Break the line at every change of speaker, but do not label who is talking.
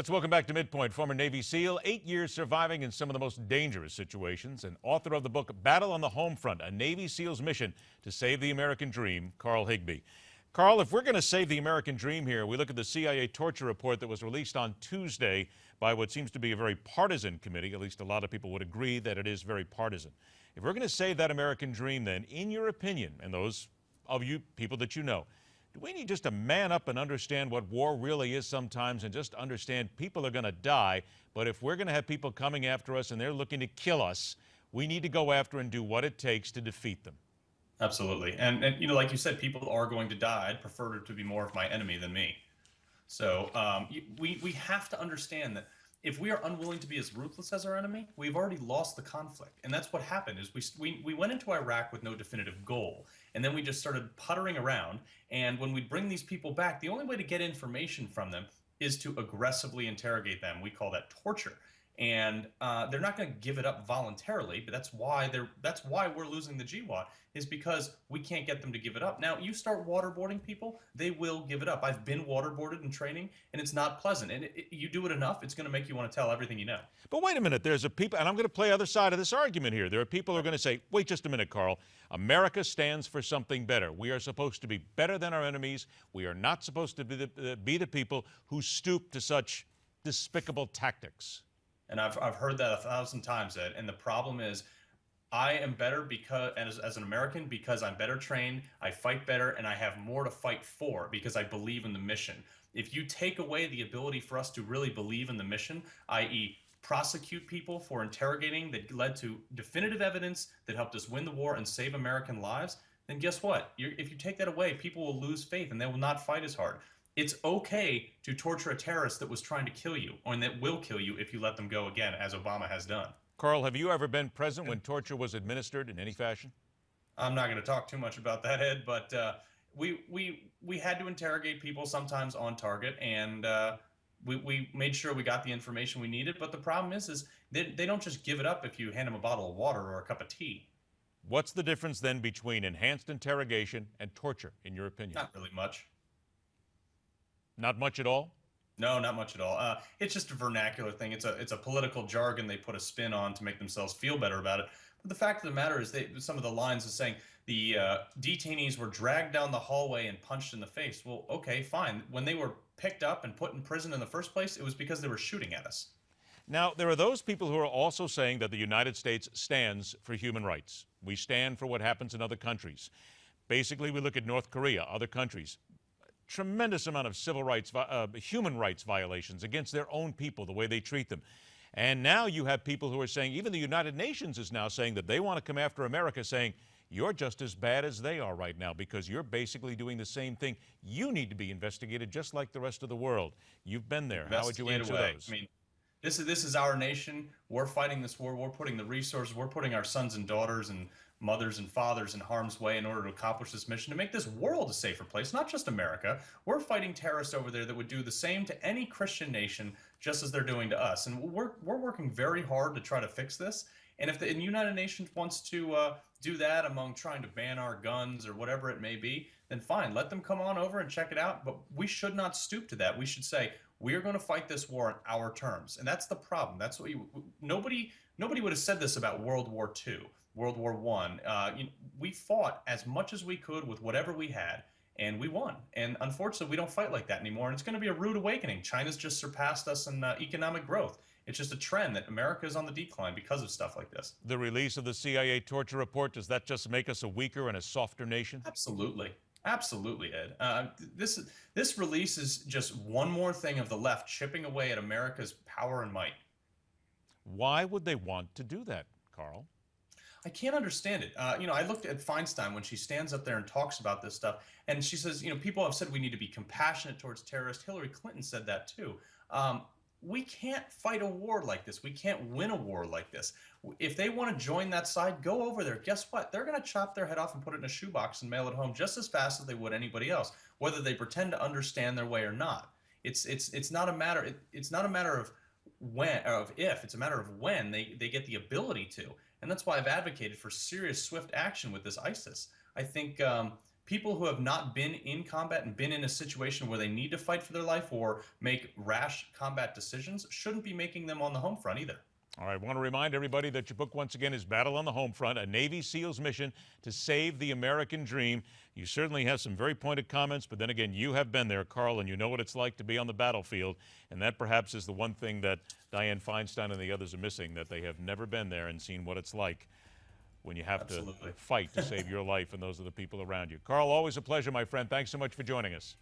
Let's welcome back to MidPoint, former Navy SEAL, 8 years surviving in some of the most dangerous situations, and author of the book Battle on the Home Front, a Navy SEAL's mission to save the American dream, Carl Higbie. Carl, if we're going to save the American dream here, we look at the CIA torture report that was released on Tuesday by what seems to be a very partisan committee. At least a lot of people would agree that it is very partisan. If we're going to save that American dream, then, in your opinion, and those of you people that you know, do we need just to man up and understand what war really is sometimes and just understand people are going to die, but if we're going to have people coming after us and they're looking to kill us, we need to go after and do what it takes to defeat them?
Absolutely. And like you said, people are going to die. I'd prefer it to be more of my enemy than me. So we have to understand that if we are unwilling to be as ruthless as our enemy, we've already lost the conflict. And that's what happened is we went into Iraq with no definitive goal. And then we just started puttering around. And when we bring these people back, the only way to get information from them is to aggressively interrogate them. We call that torture. And they're not going to give it up voluntarily, but that's why we're losing the GWAT, is because we can't get them to give it up. Now, you start waterboarding people, they will give it up. I've been waterboarded in training, and it's not pleasant. And you do it enough, it's going to make you want to tell everything you know.
But wait a minute, there's a people, and I'm going to play other side of this argument here. There are people who are going to say, wait just a minute, Carl. America stands for something better. We are supposed to be better than our enemies. We are not supposed to be the people who stoop to such despicable tactics.
And I've heard that 1,000 times, Ed. And the problem is, I am better because, as an American, because I'm better trained, I fight better, and I have more to fight for because I believe in the mission. If you take away the ability for us to really believe in the mission, i.e., prosecute people for interrogating that led to definitive evidence that helped us win the war and save American lives, then guess what? If you take that away, people will lose faith and they will not fight as hard. It's okay to torture a terrorist that was trying to kill you, and that will kill you if you let them go again, as Obama has done.
Carl, have you ever been present when torture was administered in any fashion?
I'm not going to talk too much about that, Ed, but we had to interrogate people sometimes on target, and we made sure we got the information we needed. But the problem is they don't just give it up if you hand them a bottle of water or a cup of tea.
What's the difference then between enhanced interrogation and torture, in your opinion?
Not really much.
Not much at all?
No, not much at all. It's just a vernacular thing. It's a political jargon they put a spin on to make themselves feel better about it. But the fact of the matter is, some of the lines is saying the detainees were dragged down the hallway and punched in the face. Well, okay, fine. When they were picked up and put in prison in the first place, it was because they were shooting at us.
Now, there are those people who are also saying that the United States stands for human rights. We stand for what happens in other countries. Basically, we look at North Korea, other countries. Tremendous amount of civil rights, human rights violations against their own people, the way they treat them. And now you have people who are saying, even the United Nations is now saying that they want to come after America, saying, you're just as bad as they are right now because you're basically doing the same thing. You need to be investigated just like the rest of the world. You've been there. How would you answer those?
I mean, this is our nation. We're fighting this war. We're putting the resources, we're putting our sons and daughters and mothers and fathers in harm's way in order to accomplish this mission, to make this world a safer place, not just America. We're fighting terrorists over there that would do the same to any Christian nation, just as they're doing to us. And we're working very hard to try to fix this. And if the United Nations wants to do that among trying to ban our guns or whatever it may be, then fine, let them come on over and check it out. But we should not stoop to that. We should say, we are going to fight this war on our terms. And that's the problem. That's what nobody would have said this about World War II. World War I, we fought as much as we could with whatever we had, and we won. And unfortunately, we don't fight like that anymore, and it's going to be a rude awakening. China's just surpassed us in economic growth. It's just a trend that America is on the decline because of stuff like this.
The release of the CIA torture report, does that just make us a weaker and a softer nation?
Absolutely. Absolutely, Ed. This release is just one more thing of the left chipping away at America's power and might.
Why would they want to do that, Carl?
I can't understand it. I looked at Feinstein when she stands up there and talks about this stuff, and she says, people have said we need to be compassionate towards terrorists. Hillary Clinton said that too. We can't fight a war like this. We can't win a war like this. If they want to join that side, go over there. Guess what? They're going to chop their head off and put it in a shoebox and mail it home just as fast as they would anybody else, whether they pretend to understand their way or not. It's not a matter. It's not a matter of when or of if. It's a matter of when they get the ability to. And that's why I've advocated for serious, swift action with this ISIS. I think people who have not been in combat and been in a situation where they need to fight for their life or make rash combat decisions shouldn't be making them on the home front either.
All right, I want to remind everybody that your book, once again, is Battle on the Home Front, a Navy SEALs mission to save the American dream. You certainly have some very pointed comments, but then again, you have been there, Carl, and you know what it's like to be on the battlefield. And that perhaps is the one thing that Dianne Feinstein and the others are missing, that they have never been there and seen what it's like when you have to fight to save your life and those of the people around you. Carl, always a pleasure, my friend. Thanks so much for joining us.